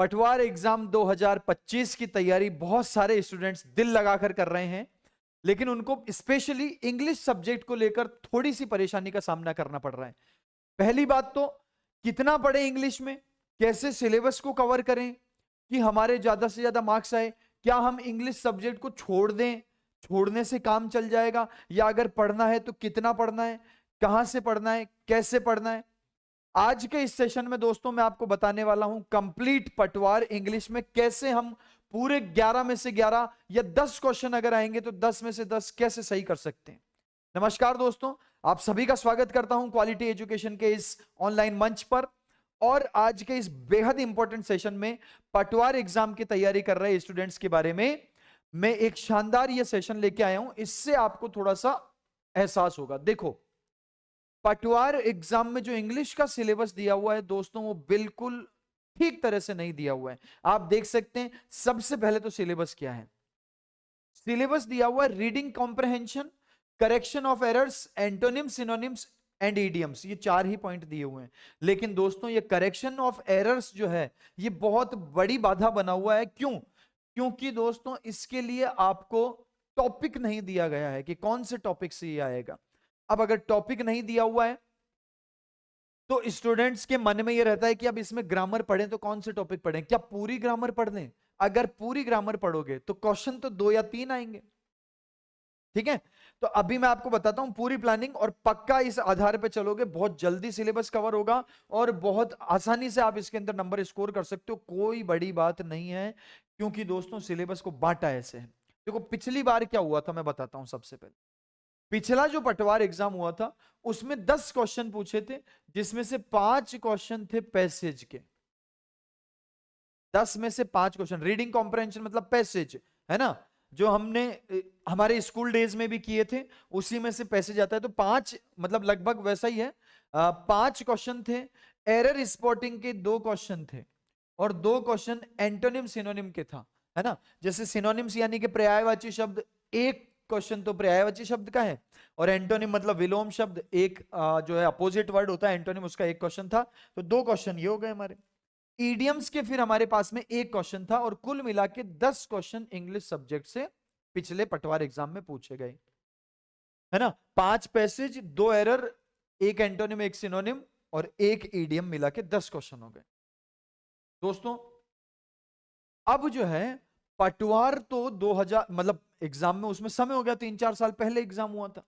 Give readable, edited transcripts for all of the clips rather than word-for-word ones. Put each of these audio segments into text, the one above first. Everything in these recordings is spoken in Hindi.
पटवार एग्जाम 2025 की तैयारी बहुत सारे स्टूडेंट्स दिल लगाकर कर रहे हैं, लेकिन उनको स्पेशली इंग्लिश सब्जेक्ट को लेकर थोड़ी सी परेशानी का सामना करना पड़ रहा है। पहली बात तो कितना पढ़े इंग्लिश में, कैसे सिलेबस को कवर करें कि हमारे ज्यादा से ज्यादा मार्क्स आए। क्या हम इंग्लिश सब्जेक्ट को छोड़ दें, छोड़ने से काम चल जाएगा, या अगर पढ़ना है तो कितना पढ़ना है, कहां से पढ़ना है, कैसे पढ़ना है। आज के इस सेशन में दोस्तों मैं आपको बताने वाला हूं कंप्लीट पटवार इंग्लिश में कैसे हम पूरे 11 में से 11 या 10 क्वेश्चन अगर आएंगे तो 10 में से 10 कैसे सही कर सकते हैं। नमस्कार दोस्तों, आप सभी का स्वागत करता हूं क्वालिटी एजुकेशन के इस ऑनलाइन मंच पर। और आज के इस बेहद इंपॉर्टेंट सेशन में पटवार एग्जाम की तैयारी कर रहे स्टूडेंट्स के बारे में मैं एक शानदार ये सेशन लेके आया हूं। इससे आपको थोड़ा सा एहसास होगा। देखो, पटवार एग्जाम में जो इंग्लिश का सिलेबस दिया हुआ है दोस्तों, वो बिल्कुल ठीक तरह से नहीं दिया हुआ है। आप देख सकते हैं, सबसे पहले तो सिलेबस क्या है। सिलेबस दिया हुआ है reading comprehension, correction of errors, antonyms, synonyms and idioms. ये 4 ही पॉइंट दिए हुए हैं। लेकिन दोस्तों ये करेक्शन ऑफ एरर्स जो है ये बहुत बड़ी बाधा बना हुआ है। क्यों? क्योंकि दोस्तों इसके लिए आपको टॉपिक नहीं दिया गया है कि कौन से टॉपिक से ये आएगा। अब अगर टॉपिक नहीं दिया हुआ है तो स्टूडेंट्स के मन में ये रहता है कि अब इसमें ग्रामर पढ़ें तो कौन से टॉपिक पढ़ें, क्या पूरी ग्रामर पढ़ लें। अगर पूरी ग्रामर पढ़ोगे तो क्वेश्चन तो 2 या 3 आएंगे। ठीक है, तो अभी मैं आपको बताता हूं पूरी प्लानिंग, और पक्का इस आधार पे चलोगे बहुत जल्दी सिलेबस कवर होगा और बहुत आसानी से आप इसके अंदर नंबर स्कोर कर सकते हो। कोई बड़ी बात नहीं है, क्योंकि दोस्तों सिलेबस को बांटा ऐसे है। देखो पिछली बार क्या हुआ था मैं बताता हूं। सबसे पहले पिछला जो पटवार एग्जाम हुआ था उसमें 10 क्वेश्चन पूछे थे, जिसमें से 5 क्वेश्चन थे पैसेज के। 10 में से 5 क्वेश्चन रीडिंग कॉम्प्रहेंशन मतलब पैसेज है ना, जो हमने हमारे स्कूल डेज में भी किए थे, उसी में से पैसेज आता है। तो 5 मतलब लगभग वैसा ही है। 5 क्वेश्चन थे। एरर स्पॉटिंग के 2 क्वेश्चन थे और 2 क्वेश्चन एंटोनिम सिनोनिम के था, है ना। जैसे सिनोनिम्स यानी कि पर्यायवाची शब्द, एक क्वेश्चन तो पर्यायवाची शब्द का है, और एंटोनिम मतलब विलोम शब्द, एक जो है अपोजिट वर्ड होता है एंटोनिम, उसका एक क्वेश्चन था। तो 2 क्वेश्चन ये हो गए हमारे। ईडियम्स के फिर हमारे पास में एक क्वेश्चन था, और कुल मिला के 10 क्वेश्चन इंग्लिश सब्जेक्ट से पिछले पटवार एग्जाम में पूछे गए, है ना। 5 पैसेज, 2 एरर, एक एंटोनिम, एक सिनोनिम और एक ईडियम, मिला के 10 क्वेश्चन हो गए दोस्तों। अब जो है पटवार तो 2000 मतलब एग्जाम में उसमें समय हो गया, 3-4 साल पहले एग्जाम हुआ था।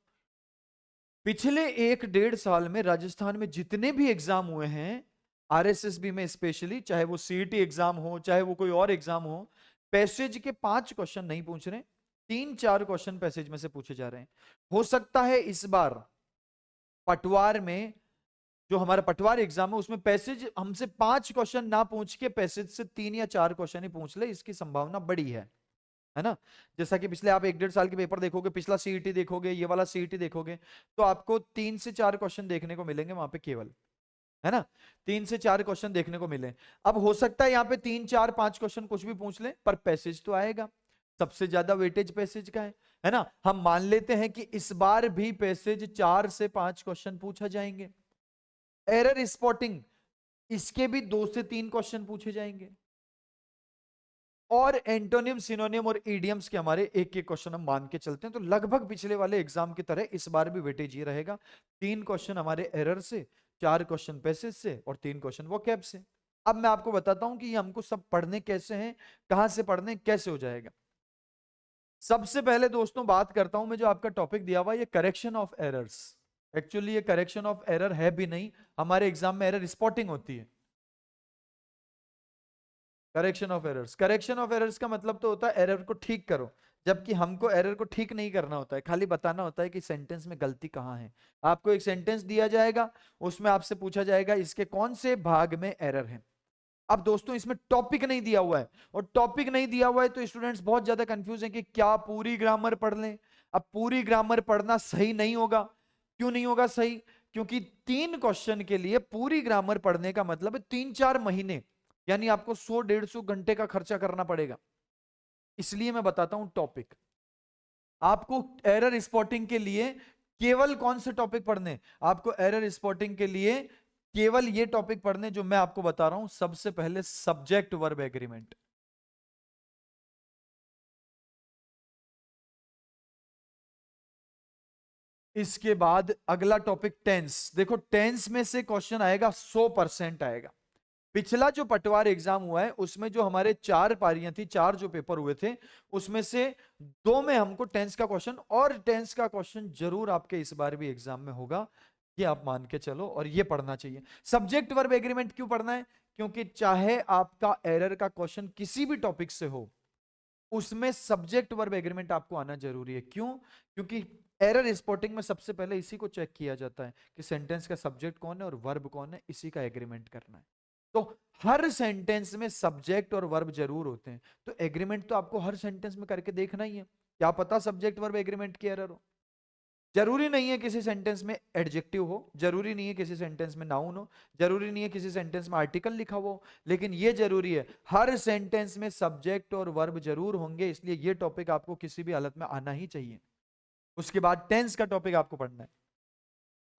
पिछले 1-1.5 साल में राजस्थान में जितने भी एग्जाम हुए हैं, आरएसएसबी में स्पेशली, चाहे वो सीईटी एग्जाम हो चाहे वो कोई और एग्जाम हो, पैसेज के 5 क्वेश्चन नहीं पूछ रहे, 3-4 क्वेश्चन पैसेज में से पूछे जा रहे हैं। हो सकता है इस बार पटवार में जो हमारा पटवार एग्जाम है उसमें पैसेज हमसे 5 क्वेश्चन ना पूछ के पैसेज से 3 या 4 क्वेश्चन ही पूछ ले, इसकी संभावना बड़ी है ना। जैसा कि पिछले आप 1-1.5 साल के पेपर देखोगे, पिछला सीईटी देखोगे, ये वाला सीईटी देखोगे, तो आपको 3 से 4 क्वेश्चन देखने को मिलेंगे वहां पे केवल, है ना। 3 से 4 क्वेश्चन देखने को मिले। अब हो सकता है यहाँ पे 3-4-5 क्वेश्चन कुछ भी पूछ ले, पर पैसेज तो आएगा। सबसे ज्यादा वेटेज पैसेज का है ना। हम मान लेते हैं कि इस बार भी पैसेज 4 से 5 क्वेश्चन पूछा जाएंगे। एरर स्पॉटिंग, इसके भी 2 से 3 क्वेश्चन पूछे जाएंगे, और एंटोनिम, सिनोनिम और इडियम्स के हमारे एक एक क्वेश्चन हम मान के चलते हैं। तो लगभग पिछले वाले एग्जाम की तरह इस बार भी वेटेज ये रहेगा, 3 क्वेश्चन हमारे एरर से, 4 क्वेश्चन पैसेज से और 3 क्वेश्चन वोकैब से। अब मैं आपको बताता हूं कि ये हमको सब पढ़ने कैसे हैं, कहां से पढ़ने, कैसे हो जाएगा। सबसे पहले दोस्तों बात करता हूं मैं, जो आपका टॉपिक दिया हुआ है ये करेक्शन ऑफ एरर्स। एक्चुअली ये करेक्शन ऑफ एरर है भी नहीं, हमारे एग्जाम में एरर स्पॉटिंग होती है। Correction of errors, correction of errors का मतलब तो होता है एरर को ठीक करो, जबकि हमको एरर को ठीक नहीं करना होता है, खाली बताना होता है कि सेंटेंस में गलती कहां है। आपको एक सेंटेंस दिया जाएगा, उसमें आपसे पूछा जाएगा इसके कौन से भाग में एरर है। अब दोस्तों इसमें टॉपिक नहीं दिया हुआ है, और टॉपिक नहीं दिया हुआ है तो स्टूडेंट्स बहुत ज्यादा कंफ्यूज हैं कि क्या पूरी ग्रामर पढ़ लें। अब पूरी ग्रामर पढ़ना सही नहीं होगा। क्यों नहीं होगा सही? क्योंकि 3 क्वेश्चन के लिए पूरी ग्रामर पढ़ने का मतलब है 3-4 महीने, यानी आपको 100-150 घंटे का खर्चा करना पड़ेगा। इसलिए मैं बताता हूं टॉपिक। आपको एरर स्पॉटिंग के लिए केवल कौन से टॉपिक पढ़ने? आपको एरर स्पॉटिंग के लिए केवल ये टॉपिक पढ़ने जो मैं आपको बता रहा हूं। सबसे पहले सब्जेक्ट वर्ब एग्रीमेंट, इसके बाद अगला टॉपिक टेंस। देखो टेंस में से क्वेश्चन आएगा 100% आएगा। पिछला जो पटवार एग्जाम हुआ है उसमें जो हमारे 4 पारियां थी, 4 जो पेपर हुए थे, उसमें से 2 में हमको टेंस का क्वेश्चन, और टेंस का क्वेश्चन जरूर आपके इस बार भी एग्जाम में होगा, ये आप मान के चलो, और ये पढ़ना चाहिए। सब्जेक्ट वर्ब एग्रीमेंट क्यों पढ़ना है? क्योंकि चाहे आपका एरर का क्वेश्चन किसी भी टॉपिक से हो, उसमें सब्जेक्ट वर्ब एग्रीमेंट आपको आना जरूरी है। क्यों? क्योंकि एरर स्पॉटिंग में सबसे पहले इसी को चेक किया जाता है कि सेंटेंस का सब्जेक्ट कौन है और वर्ब कौन है, इसी का एग्रीमेंट करना है। तो हर सेंटेंस में सब्जेक्ट और वर्ब जरूर होते हैं, तो एग्रीमेंट तो आपको हर सेंटेंस में करके देखना ही है। क्या पता सब्जेक्ट वर्ब एग्रीमेंट की एरर हो। जरूरी नहीं है किसी सेंटेंस में एडजेक्टिव हो, जरूरी नहीं है किसी सेंटेंस में नाउन हो, जरूरी नहीं है किसी सेंटेंस में आर्टिकल लिखा हो, लेकिन ये जरूरी है हर सेंटेंस में सब्जेक्ट और वर्ब जरूर होंगे। इसलिए ये टॉपिक आपको किसी भी हालत में आना ही चाहिए। उसके बाद टेंस का टॉपिक आपको पढ़ना है।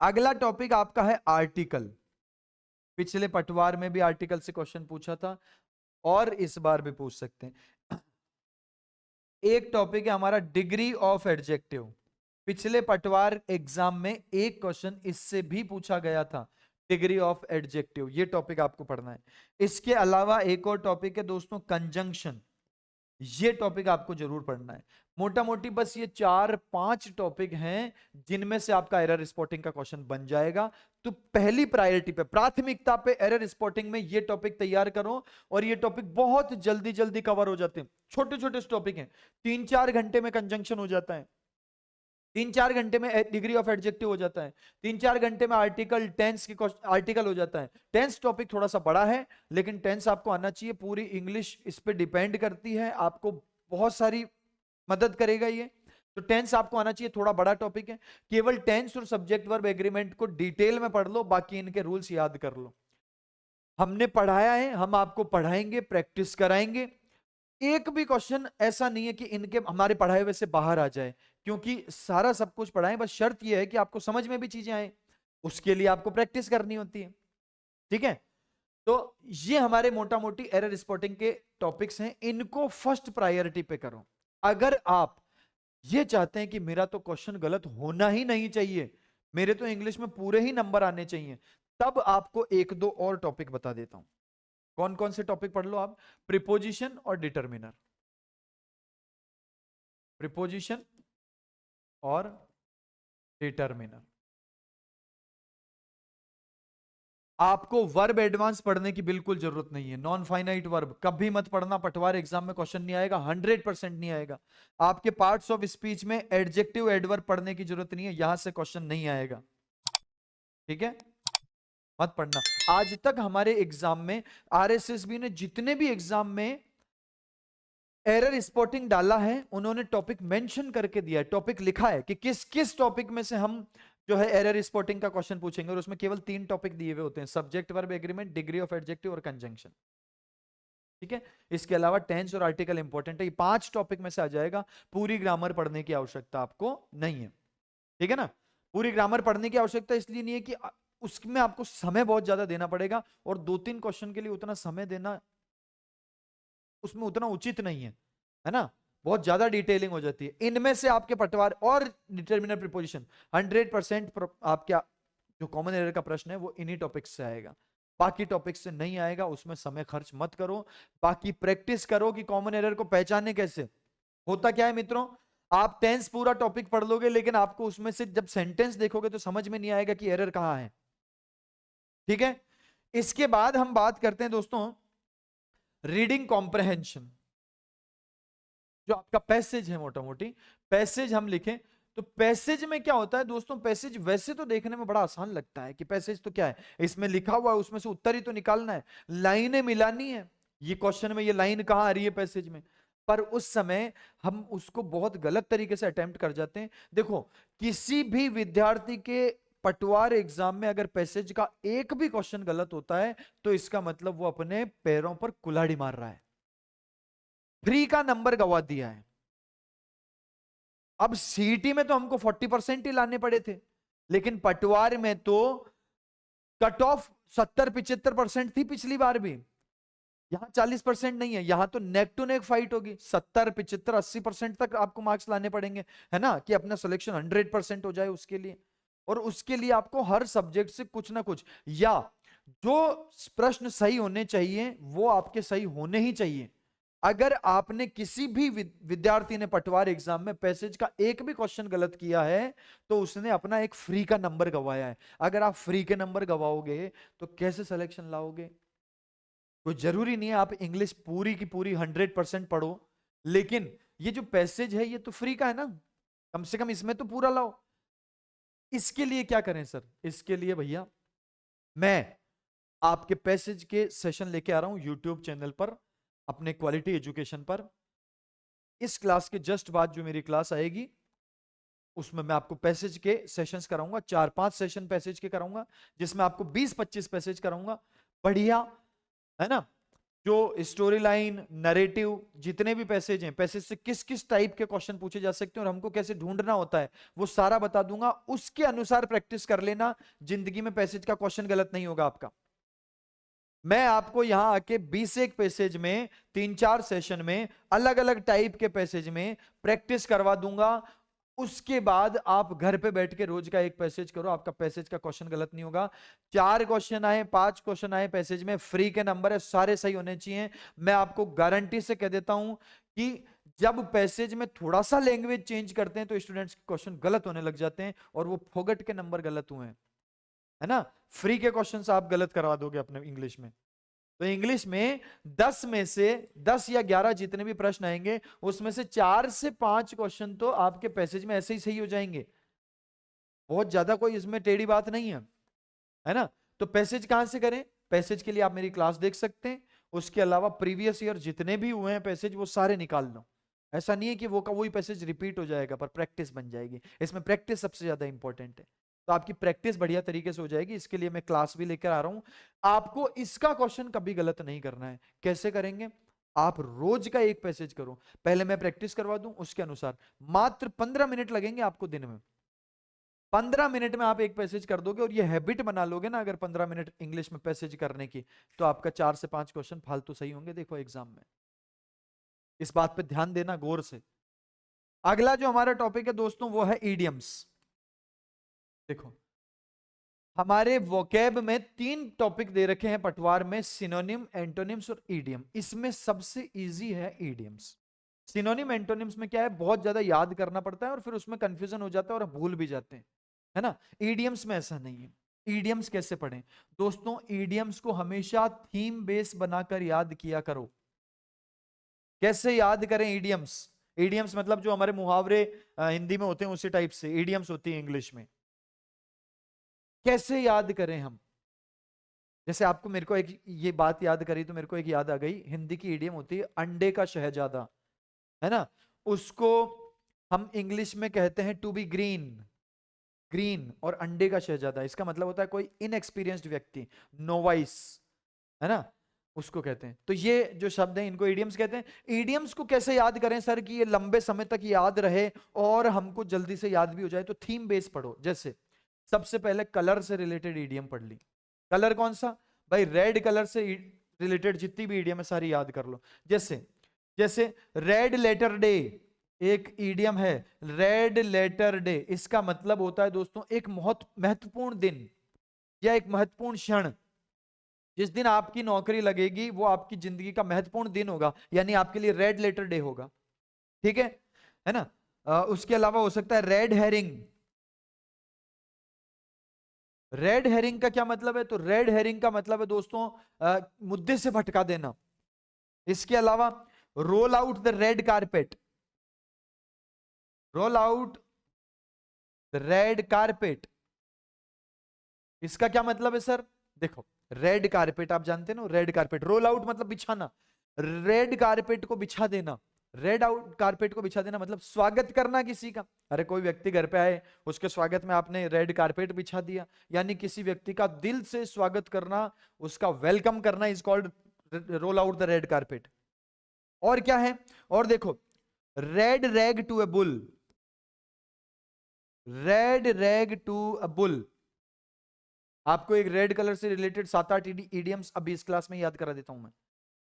अगला टॉपिक आपका है आर्टिकल। पिछले पटवार में भी आर्टिकल से क्वेश्चन पूछा था और इस बार भी पूछ सकते हैं। एक टॉपिक है हमारा डिग्री ऑफ एडजेक्टिव। पिछले पटवार एग्जाम में एक क्वेश्चन इससे भी पूछा गया था, डिग्री ऑफ एडजेक्टिव। ये टॉपिक आपको पढ़ना है। इसके अलावा एक और टॉपिक है दोस्तों, कंजंक्शन। ये टॉपिक आपको जरूर पढ़ना है। मोटा मोटी बस ये 4-5 टॉपिक हैं जिनमें से आपका एरर स्पॉटिंग का क्वेश्चन बन जाएगा। तो पहली प्रायोरिटी पे, प्राथमिकता पे एरर स्पॉटिंग में ये टॉपिक तैयार करो, और ये टॉपिक बहुत जल्दी जल्दी कवर हो जाते हैं। छोटे छोटे टॉपिक हैं, 3-4 घंटे में कंजंक्शन हो जाता है, 3-4 घंटे में डिग्री ऑफ एडजेक्टिव हो जाता है, 3-4 घंटे में आर्टिकल, टेंस की आर्टिकल हो जाता है। टेंस टॉपिक थोड़ा सा बड़ा है, लेकिन टेंस आपको आना चाहिए। पूरी इंग्लिश इस पे डिपेंड करती है, आपको बहुत सारी मदद करेगा ये। तो टेंस आपको आना चाहिए, थोड़ा बड़ा टॉपिक है। केवल टेंस और सब्जेक्ट वर्ब एग्रीमेंट को डिटेल में पढ़ लो, बाकी इनके रूल्स याद कर लो। हमने पढ़ाया है, हम आपको पढ़ाएंगे, प्रैक्टिस कराएंगे। एक भी क्वेश्चन ऐसा नहीं है कि इनके हमारे पढ़ाए हुए से बाहर आ जाए, क्योंकि सारा सब कुछ पढ़ाएं। बस शर्त यह है कि आपको समझ में भी चीजें आए, उसके लिए आपको प्रैक्टिस करनी होती है। ठीक है? तो ये हमारे मोटा मोटी एरर स्पॉटिंग के टॉपिक्स हैं, इनको फर्स्ट प्रायोरिटी पे करो। अगर आप ये चाहते हैं कि मेरा तो क्वेश्चन गलत होना ही नहीं चाहिए, मेरे तो इंग्लिश में पूरे ही नंबर आने चाहिए, तब आपको 1-2 और टॉपिक बता देता हूं। कौन कौन से टॉपिक पढ़ लो आप? प्रीपोजिशन और डिटर्मिनर, प्रीपोजिशन और डिटर्मिनर। आपको वर्ब एडवांस पढ़ने की बिल्कुल जरूरत नहीं है। नॉन फाइनाइट वर्ब कभी मत पढ़ना, पटवार एग्जाम में क्वेश्चन नहीं आएगा, 100% नहीं आएगा। आपके पार्ट्स ऑफ स्पीच में एडजेक्टिव एडवर्ब पढ़ने की जरूरत नहीं है, यहां से क्वेश्चन नहीं आएगा। ठीक है? मत पढ़ना। आज तक हमारे एग्जाम में आरएसएसबी ने जितने भी एग्जाम में एरर स्पॉटिंग डाला है, उन्होंने टॉपिक मेंशन करके दिया है, टॉपिक लिखा है कि किस किस टॉपिक में से हम जो है एरर स्पॉटिंग का क्वेश्चन पूछेंगे, और उसमें केवल 3 टॉपिक दिए हुए होते हैं, subject verb agreement, degree of adjective और कंजंक्शन। ठीक है? इसके अलावा टेंस और आर्टिकल इंपॉर्टेंट है, ये 5 टॉपिक में से आ जाएगा। पूरी ग्रामर पढ़ने की आवश्यकता आपको नहीं है। ठीक है ना? पूरी ग्रामर पढ़ने की आवश्यकता इसलिए नहीं है कि उसमें आपको समय बहुत ज्यादा देना पड़ेगा, और 2-3 क्वेश्चन के लिए उतना समय देना उसमें उतना उचित नहीं है ना? बहुत ज्यादा डिटेलिंग हो जाती है। इनमें से आपके पटवार और डिटर्मिनर प्रीपोजिशन 100% आपके जो कॉमन एरर का प्रश्न है वो इन्हीं टॉपिक्स से आएगा, बाकी टॉपिक्स से नहीं आएगा। उसमें समय खर्च मत करो, बाकी प्रैक्टिस करो कि कॉमन एरर को पहचाने कैसे। होता क्या है मित्रों, आप टेंस पूरा टॉपिक पढ़ लोगे, लेकिन आपको उसमें से जब सेंटेंस देखोगे तो समझ में नहीं आएगा कि एरर कहां है। ठीक है? इसके बाद हम बात करते हैं दोस्तों रीडिंग कॉम्प्रहेंशन। जो आपका पैसेज है, मोटा मोटी पैसेज हम लिखें तो पैसेज में क्या होता है दोस्तों, पैसेज वैसे तो देखने में बड़ा आसान लगता है कि पैसेज तो क्या है, इसमें लिखा हुआ है, उसमें से उत्तर ही तो निकालना है, लाइनें मिलानी है। ये क्वेश्चन में ये लाइन कहां आ रही है पैसेज में, पर उस समय हम उसको बहुत गलत तरीके से अटेम्प्ट कर जाते हैं। देखो, किसी भी विद्यार्थी के पटवार एग्जाम में अगर पैसेज का एक भी क्वेश्चन गलत होता है, तो इसका मतलब वो अपने पैरों पर कुल्हाड़ी मार रहा है, फ्री का नंबर गवा दिया है। अब सीटी में तो हमको 40% ही लाने पड़े थे, लेकिन पटवार में तो कट ऑफ 70-75% थी पिछली बार भी, यहाँ 40% नहीं है, यहाँ तो नेक टू नेक फाइट होगी, 70-75-80% तक आपको मार्क्स लाने पड़ेंगे, है ना, कि अपना सिलेक्शन 100% हो जाए उसके लिए। और उसके लिए आपको हर सब्जेक्ट से कुछ ना कुछ, या जो प्रश्न सही होने चाहिए वो आपके सही होने ही चाहिए। अगर आपने किसी भी विद्यार्थी ने पटवार एग्जाम में पैसेज का एक भी क्वेश्चन गलत किया है तो उसने अपना एक फ्री का नंबर गवाया है। अगर आप फ्री के नंबर गवाओगे तो कैसे सिलेक्शन लाओगे? कोई जरूरी नहीं है आप इंग्लिश पूरी की पूरी 100% पढ़ो, लेकिन ये जो पैसेज है ये तो फ्री का है ना, कम से कम इसमें तो पूरा लाओ। इसके लिए क्या करें सर? इसके लिए भैया मैं आपके पैसेज के सेशन लेके आ रहा हूं यूट्यूब चैनल पर, अपने क्वालिटी एजुकेशन पर। इस क्लास के जस्ट बाद जो मेरी क्लास आएगी उसमें मैं आपको पैसेज के सेशंस कराऊंगा, 4-5 सेशन पैसेज के कराऊंगा, जिसमें आपको 20-25 पैसेज कराऊंगा, बढ़िया, है ना। जो स्टोरी लाइन, नरेटिव, जितने भी पैसेज हैं, पैसेज से किस किस टाइप के क्वेश्चन पूछे जा सकते हैं और हमको कैसे ढूंढना होता है वो सारा बता दूंगा। उसके अनुसार प्रैक्टिस कर लेना, जिंदगी में पैसेज का क्वेश्चन गलत नहीं होगा आपका। मैं आपको यहां आके 20 पैसेज में 3-4 सेशन में अलग अलग टाइप के पैसेज में प्रैक्टिस करवा दूंगा। उसके बाद आप घर पे बैठ के रोज का एक पैसेज करो, आपका पैसेज का क्वेश्चन गलत नहीं होगा। 4 क्वेश्चन आए, 5 क्वेश्चन आए पैसेज में, फ्री के नंबर है, सारे सही होने चाहिए। मैं आपको गारंटी से कह देता हूं कि जब पैसेज में थोड़ा सा लैंग्वेज चेंज करते हैं तो स्टूडेंट्स के क्वेश्चन गलत होने लग जाते हैं और वो फोगट के नंबर गलत हुए हैं, है ना। फ्री के क्वेश्चन आप गलत करवा दोगे अपने इंग्लिश में, तो इंग्लिश में 10 में से 10 या 11 जितने भी प्रश्न आएंगे उसमें से 4 से 5 क्वेश्चन तो आपके पैसेज में ऐसे ही सही हो जाएंगे। बहुत ज्यादा कोई इसमें टेढ़ी बात नहीं है ना। तो पैसेज कहां से करें? पैसेज के लिए आप मेरी क्लास देख सकते हैं, उसके अलावा प्रीवियस ईयर जितने भी हुए हैं पैसेज वो सारे निकाल लो। ऐसा नहीं है कि वो का वही पैसेज रिपीट हो जाएगा, पर प्रैक्टिस बन जाएगी। इसमें प्रैक्टिस सबसे ज्यादा इंपॉर्टेंट है, तो आपकी प्रैक्टिस बढ़िया तरीके से हो जाएगी। इसके लिए मैं क्लास भी लेकर आ रहा हूं। आपको इसका क्वेश्चन कभी गलत नहीं करना है। कैसे करेंगे? आप रोज का एक पैसेज करो, पहले मैं प्रैक्टिस करवा दूं, उसके अनुसार मात्र 15 मिनट लगेंगे आपको दिन में। 15 मिनट में आप एक पैसेज कर दोगे और ये हैबिट बना लोगे ना, अगर 15 मिनट इंग्लिश में पैसेज करने की, तो आपका 4 से 5 क्वेश्चन फालतू सही होंगे देखो एग्जाम में। इस बात पे ध्यान देना गौर से। अगला जो हमारा टॉपिक है दोस्तों वो है ईडियम्स। देखो हमारे वोकैब में 3 टॉपिक दे रखे हैं पटवार में, सिनोनिम, एंटोनिम्स और ईडियम। इसमें सबसे इजी है ईडियम्स। सिनोनिम एंटोनिम्स में क्या है, बहुत ज्यादा याद करना पड़ता है और फिर उसमें कंफ्यूजन हो जाता है और भूल भी जाते हैं, है ना। ईडियम्स में ऐसा नहीं है। ईडियम्स कैसे पढ़ें दोस्तों? ईडियम्स को हमेशा थीम बेस बनाकर याद किया करो। कैसे याद करें ईडियम्स? ईडियम्स मतलब जो हमारे मुहावरे हिंदी में होते हैं उसी टाइप से ईडियम्स होती है इंग्लिश में। कैसे याद करें हम? जैसे आपको मेरे को एक ये बात याद करी तो मेरे को एक याद आ गई, हिंदी की ईडियम होती है अंडे का शहजादा, है ना। उसको हम इंग्लिश में कहते हैं टू बी ग्रीन। ग्रीन और अंडे का शहजादा, इसका मतलब होता है कोई इनएक्सपीरियंस्ड व्यक्ति, नोवाइस, है ना, उसको कहते हैं। तो ये जो शब्द हैं इनको ईडियम्स कहते हैं। ईडियम्स को कैसे याद करें सर कि ये लंबे समय तक याद रहे और हमको जल्दी से याद भी हो जाए? तो थीम बेस पढ़ो। जैसे सबसे पहले कलर से रिलेटेड ईडियम पढ़ ली। कलर कौन सा भाई? रेड कलर से रिलेटेड जितनी भी ईडियम है सारी याद कर लो। जैसे जैसे रेड लेटर डे, एक ईडियम है रेड लेटर डे। इसका मतलब होता है दोस्तों एक बहुत महत्वपूर्ण दिन या एक महत्वपूर्ण क्षण। जिस दिन आपकी नौकरी लगेगी वो आपकी जिंदगी का महत्वपूर्ण दिन होगा, यानी आपके लिए रेड लेटर डे होगा, ठीक है ना। उसके अलावा हो सकता है रेड हेरिंग। रेड हेरिंग का क्या मतलब है? तो रेड हेरिंग का मतलब है दोस्तों मुद्दे से भटका देना। इसके अलावा role out the red carpet. Role out the red carpet, इसका क्या मतलब है सर? देखो रेड कारपेट आप जानते हैं ना, रेड कारपेट, रोल आउट मतलब बिछाना, रेड कारपेट को बिछा देना। रेड आउट कारपेट को बिछा देना मतलब स्वागत करना किसी का। अरे कोई व्यक्ति घर पे आए, उसके स्वागत में आपने रेड कारपेट बिछा दिया, यानी किसी व्यक्ति का दिल से स्वागत करना, उसका वेलकम करना is called roll out the red carpet. और क्या है? और देखो red rag to a bull. Red rag to a bull, आपको एक रेड कलर से रिलेटेड 7-8 इडियम्स अभी इस क्लास में याद करा देता हूं मैं।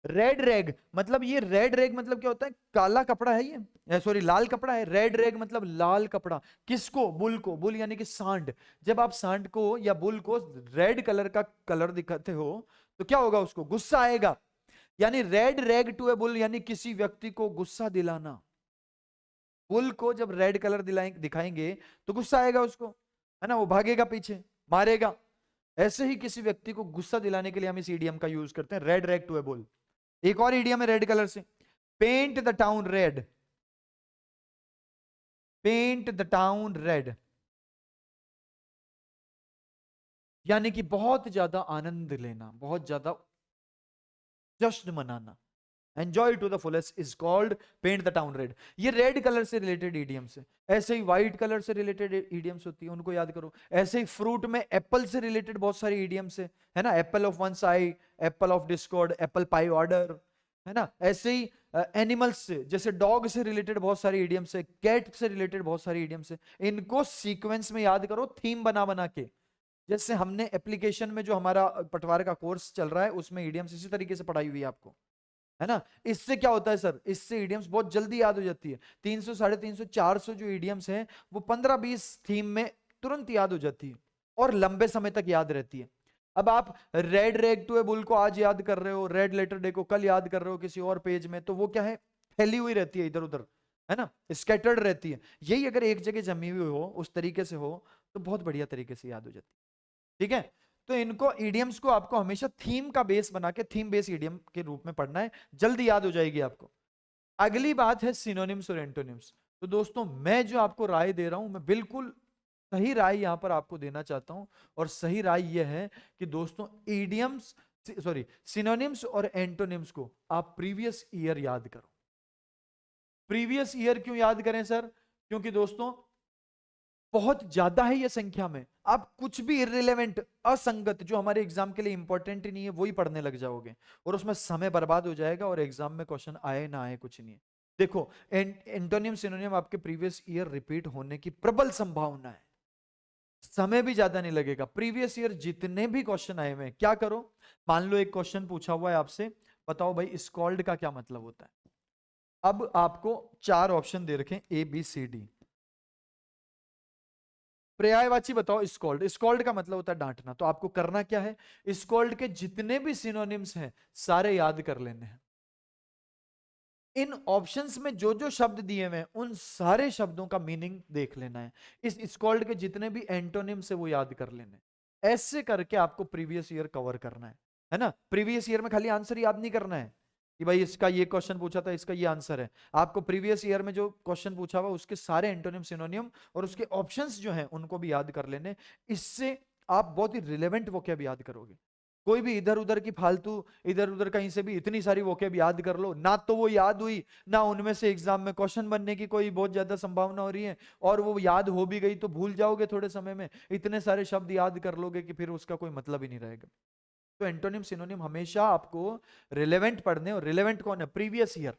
रेड रैग मतलब, ये रेड रैग मतलब क्या होता है? काला कपड़ा है ये, सॉरी लाल कपड़ा है। रेड रैग मतलब लाल कपड़ा। किसको? बुल को। बुल यानी कि सांड। जब आप सांड को या बुल को रेड कलर का कलर दिखाते हो तो क्या होगा? उसको गुस्सा आएगा। यानी red rag to a bull यानी किसी व्यक्ति को गुस्सा दिलाना। बुल को जब रेड कलर दिखाएंगे तो गुस्सा आएगा उसको, है ना, वो भागेगा पीछे, मारेगा। ऐसे ही किसी व्यक्ति को गुस्सा दिलाने के लिए हम इस ईडियम का यूज करते हैं, red rag to a bull. एक और ईडियम है रेड कलर से, paint the town red. Paint the town red यानी कि बहुत ज्यादा आनंद लेना, बहुत ज्यादा जश्न मनाना। Enjoy to the fullest is called paint the town red. ये रेड कलर से रिलेटेड ईडियम्स है। ऐसे ही व्हाइट कलर से रिलेटेड ईडियम्स होती है, उनको याद करो। ऐसे ही फ्रूट में एप्पल से रिलेटेड बहुत सारी ईडियम्स है ना, apple of one side, apple of discord, apple pie order, है ना। ऐसे ही एनिमल्स से, जैसे डॉग से रिलेटेड बहुत सारी ईडियम्स है, कैट से रिलेटेड बहुत सारी ईडियम्स है। इनको सीक्वेंस में याद करो, थीम बना बना के। जैसे हमने एप्लीकेशन में जो हमारा पटवार का कोर्स चल रहा है उसमें ईडियम्स इसी तरीके से पढ़ाई हुई है आपको, है ना। इससे क्या होता है सर? इससे ईडियम्स बहुत जल्दी याद हो जाती है। 300, 350, 400 जो ईडियम्स हैं वो 15-20 थीम में तुरंत याद हो जाती है और लंबे समय तक याद रहती है। अब आप red rag to a bull को आज याद कर रहे हो, रेड लेटर डे को कल याद कर रहे हो किसी और पेज में, तो वो क्या है? फैली हुई रहती है इधर उधर, है ना, स्कैटर्ड रहती है। यही अगर एक जगह जमी हुई हो, उस तरीके से हो, तो बहुत बढ़िया तरीके से याद हो जाती है। ठीक है, तो इनको ईडियम्स को आपको हमेशा थीम का बेस बना के थीम बेस ईडियम के रूप में पढ़ना है, जल्दी याद हो जाएगी आपको। अगली बात है सिनोनिम्स और एंटोनिम्स। तो दोस्तों मैं जो आपको राय दे रहा हूं, मैं बिल्कुल सही राय यहां पर आपको देना चाहता हूं। और सही राय यह है कि दोस्तों ईडियम्स, सॉरी, सिनोनिम्स और एंटोनिम्स को आप प्रीवियस ईयर याद करो। प्रीवियस ईयर क्यों याद करें सर? क्योंकि दोस्तों बहुत ज्यादा है ये संख्या में। आप कुछ भी इररिलेवेंट, असंगत, जो हमारे एग्जाम के लिए इंपॉर्टेंट ही नहीं है, वही पढ़ने लग जाओगे और उसमें समय बर्बाद हो जाएगा और एग्जाम में क्वेश्चन आए ना आए कुछ नहीं है। देखो, एंटोनियम सिनोनियम आपके प्रीवियस ईयर रिपीट होने की प्रबल संभावना है, समय भी ज्यादा नहीं लगेगा। प्रीवियस ईयर जितने भी क्वेश्चन आए हुए हैं, क्या करो, मान लो एक क्वेश्चन पूछा हुआ है आपसे, बताओ भाई स्कॉल्ड का क्या मतलब होता है। अब आपको 4 ऑप्शन दे रखे, ए बी सी डी। पर्यायवाची बताओ स्कॉल्ड। स्कॉल्ड का मतलब होता है डांटना। तो आपको करना क्या है, स्कॉल्ड के जितने भी सिनोनिम्स हैं सारे याद कर लेने हैं। इन ऑप्शंस में जो जो शब्द दिए हुए हैं उन सारे शब्दों का मीनिंग देख लेना है। इस स्कॉल्ड के जितने भी एंटोनिम्स है वो याद कर लेने हैं। ऐसे करके आपको प्रीवियस ईयर कवर करना है ना। प्रीवियस ईयर में खाली आंसर याद नहीं करना है कि भाई इसका ये क्वेश्चन पूछा था, इसका ये आंसर है। आपको प्रीवियस ईयर में जो क्वेश्चन पूछा हुआ उसके सारे एंटोनिम सिनोनियम और उसके ऑप्शंस जो हैं उनको भी याद कर लेने। इससे आप बहुत ही रिलेवेंट वोकैब याद करोगे। कोई भी इधर उधर की फालतू, इधर उधर कहीं से भी इतनी सारी वोकैब याद कर लो ना, तो वो याद हुई ना, उनमें से एग्जाम में क्वेश्चन बनने की कोई बहुत ज्यादा संभावना हो रही है, और वो याद हो भी गई तो भूल जाओगे थोड़े समय में। इतने सारे शब्द याद कर लोगे कि फिर उसका कोई मतलब ही नहीं रहेगा। तो एंटोनिम सिनोनिम हमेशा आपको रिलेवेंट पढ़ने, और रिलेवेंट कौन है? Previous year.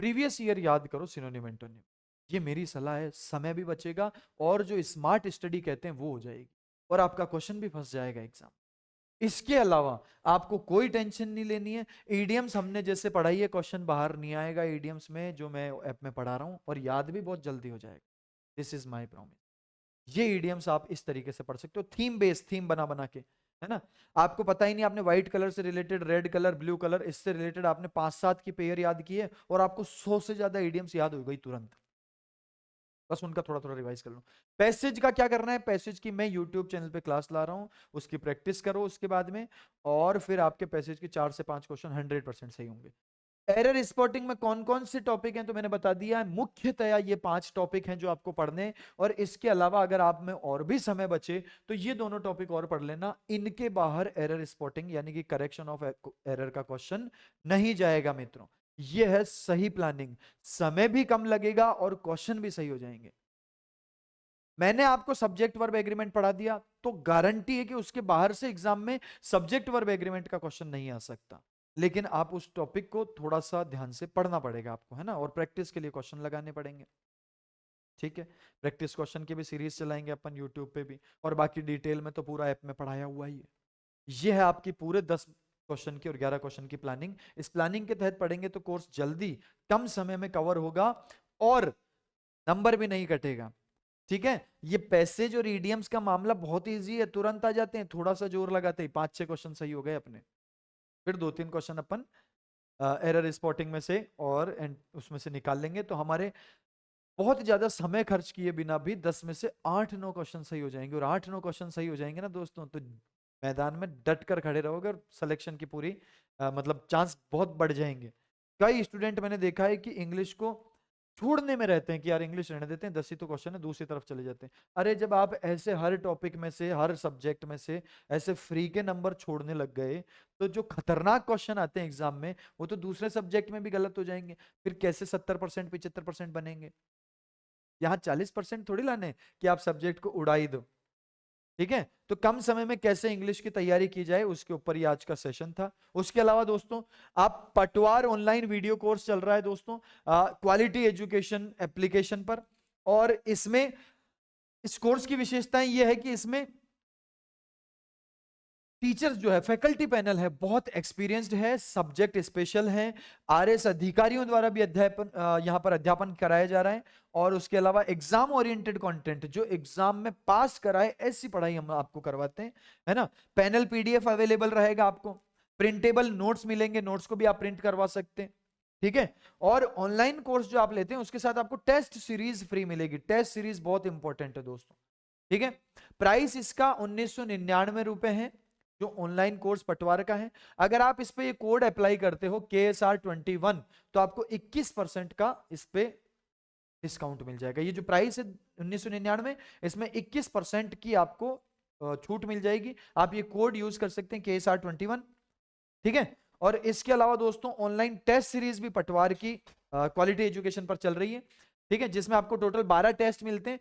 प्रीवियस ईयर याद करो सिनोनिम एंटोनिम। ये मेरी सलाह है, समय भी बचेगा और जो स्मार्ट स्टडी कहते हैं वो हो जाएगी, और आपका क्वेश्चन भी फंस जाएगा एग्जाम। इसके अलावा आपको कोई टेंशन नहीं लेनी है। ईडियम्स हमने जैसे पढ़ाई है, क्वेश्चन बाहर नहीं आएगा ईडियम्स में, जो मैं ऐप में पढ़ा रहा हूं, और याद भी बहुत जल्दी हो जाएगा। This is my promise. ये ईडियम्स आप इस तरीके से पढ़ सकते हो, थीम बेस्ड, थीम बना बना के, है ना। आपको पता ही नहीं, आपने व्हाइट कलर से related, red colour, blue colour, इससे रिलेटेड आपने 5-7 की पेयर याद की है और आपको 100 से ज्यादा ईडियम्स याद हो गई तुरंत। बस उनका थोड़ा थोड़ा रिवाइज कर लो। पैसेज का क्या करना है? पैसेज की मैं यूट्यूब चैनल पे क्लास ला रहा हूं, उसकी प्रैक्टिस करो उसके बाद में, और फिर आपके पैसेज के 4 से 5 क्वेश्चन 100% सही होंगे। एरर स्पॉटिंग में कौन कौन से टॉपिक हैं तो मैंने बता दिया है, मुख्यतया ये 5 टॉपिक हैं जो आपको पढ़ने। और इसके अलावा अगर आप में और भी समय बचे तो ये दोनों टॉपिक और पढ़ लेना। इनके बाहर एरर स्पॉटिंग यानी कि करेक्शन ऑफ एरर का क्वेश्चन नहीं जाएगा मित्रों। ये है सही प्लानिंग, समय भी कम लगेगा और क्वेश्चन भी सही हो जाएंगे। मैंने आपको सब्जेक्ट वर्ब एग्रीमेंट पढ़ा दिया तो गारंटी है कि उसके बाहर से एग्जाम में सब्जेक्ट वर्ब एग्रीमेंट का क्वेश्चन नहीं आ सकता। लेकिन आप उस टॉपिक को थोड़ा सा ध्यान से पढ़ना पड़ेगा आपको, है ना, और प्रैक्टिस के लिए क्वेश्चन लगाने पड़ेंगे। ठीक है। प्रैक्टिस क्वेश्चन की भी सीरीज चलाएंगे अपन यूट्यूब पे भी, और बाकी डिटेल में तो पूरा ऐप में पढ़ाया हुआ ही है। ये है आपकी पूरे 10 क्वेश्चन की और 11 क्वेश्चन की प्लानिंग। इस प्लानिंग के तहत पढ़ेंगे तो कोर्स जल्दी कम समय में कवर होगा और नंबर भी नहीं कटेगा। ठीक है। ये पैसेज और ईडियम्स का मामला बहुत इजी है, तुरंत आ जाते हैं, थोड़ा सा जोर लगाते ही 5-6 क्वेश्चन सही हो गए अपने। फिर 2-3 क्वेश्चन अपन एरर स्पॉटिंग में से और उसमें से निकाल लेंगे, तो हमारे बहुत ज्यादा समय खर्च किए बिना भी 10 में से 8-9 क्वेश्चन सही हो जाएंगे। और 8-9 क्वेश्चन सही हो जाएंगे ना दोस्तों, तो मैदान में डट कर खड़े रहोगे और सिलेक्शन की पूरी मतलब चांस बहुत बढ़ जाएंगे। कई स्टूडेंट मैंने देखा है कि इंग्लिश को छोड़ने में रहते हैं कि यार इंग्लिश रहने देते हैं, 10 ही तो क्वेश्चन है, दूसरी तरफ चले जाते हैं। अरे जब आप ऐसे हर टॉपिक में से, हर सब्जेक्ट में से ऐसे फ्री के नंबर छोड़ने लग गए, तो जो खतरनाक क्वेश्चन आते हैं एग्जाम में, वो तो दूसरे सब्जेक्ट में भी गलत हो जाएंगे। फिर कैसे 70% 75% बनेंगे? यहाँ 40% थोड़ी लाने कि आप सब्जेक्ट को उड़ा ही दो। ठीक है। तो कम समय में कैसे इंग्लिश की तैयारी की जाए, उसके ऊपर ये आज का सेशन था। उसके अलावा दोस्तों, आप पटवार ऑनलाइन वीडियो कोर्स चल रहा है दोस्तों, क्वालिटी एजुकेशन एप्लीकेशन पर, और इसमें इस कोर्स की विशेषताएं ये है कि इसमें टीचर्स जो है, फैकल्टी पैनल है, बहुत एक्सपीरियंस्ड है, सब्जेक्ट स्पेशल है, आरएस अधिकारियों द्वारा भी अध्यापन यहां पर अध्यापन कराया जा रहा है। और उसके अलावा एग्जाम ओरिएंटेड कंटेंट, जो एग्जाम में पास कराए ऐसी पढ़ाई हम आपको करवाते हैं, है ना। पैनल पीडीएफ अवेलेबल रहेगा आपको, प्रिंटेबल नोट्स मिलेंगे, नोट्स को भी आप प्रिंट करवा सकते हैं। ठीक है। और ऑनलाइन कोर्स जो आप लेते हैं उसके साथ आपको टेस्ट सीरीज फ्री मिलेगी। टेस्ट सीरीज बहुत इंपॉर्टेंट है दोस्तों। ठीक है। प्राइस इसका 1999 रुपए है, जो ऑनलाइन कोर्स पटवार का है। अगर आप इस पे ये कोड अप्लाई करते हो KSR21, तो आपको 21% का इस पे डिस्काउंट मिल जाएगा। ये जो प्राइस है 1999, इसमें 21% की आपको छूट मिल जाएगी। आप ये कोड यूज कर सकते हैं KSR21। ठीक है। और इसके अलावा दोस्तों, ऑनलाइन टेस्ट सीरीज भी पटवार की क्वालिटी एजुकेशन पर चल रही है। ठीक है। जिसमें आपको टोटल 12 टेस्ट मिलते हैं,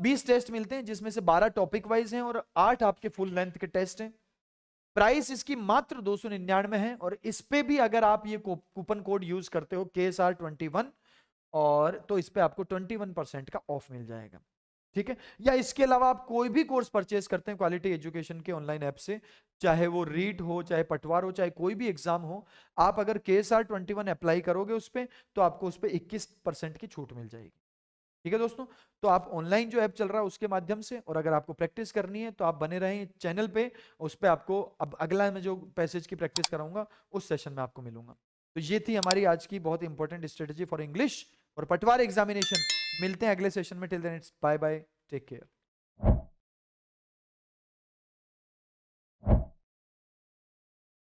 20 टेस्ट मिलते हैं, जिसमें से 12 टॉपिक वाइज हैं और 8 आपके फुल लेंथ के टेस्ट हैं। प्राइस इसकी मात्र 299 है, और इस पे भी अगर आप ये कूपन कोड यूज करते हो KSR21, और तो इस पे आपको 21% का ऑफ मिल जाएगा। ठीक है। या इसके अलावा आप कोई भी कोर्स परचेज करते हैं क्वालिटी एजुकेशन के ऑनलाइन ऐप से, चाहे वो रीट हो, चाहे पटवार हो, चाहे कोई भी एग्जाम हो, आप अगर KSR21 अप्लाई करोगे उस पे, तो आपको उस पे 21% की छूट मिल जाएगी। ठीक है दोस्तों। तो आप ऑनलाइन जो ऐप चल रहा है उसके माध्यम से, और अगर आपको प्रैक्टिस करनी है तो आप बने रहें चैनल पे, उस पे आपको अब अगला मैं जो पैसेज की प्रैक्टिस कराऊंगा उस सेशन में आपको मिलूंगा। तो ये थी हमारी आज की बहुत इंपॉर्टेंट स्ट्रेटेजी फॉर इंग्लिश और पटवार एग्जामिनेशन। मिलते हैं अगले सेशन में। Till then it's bye bye, take care.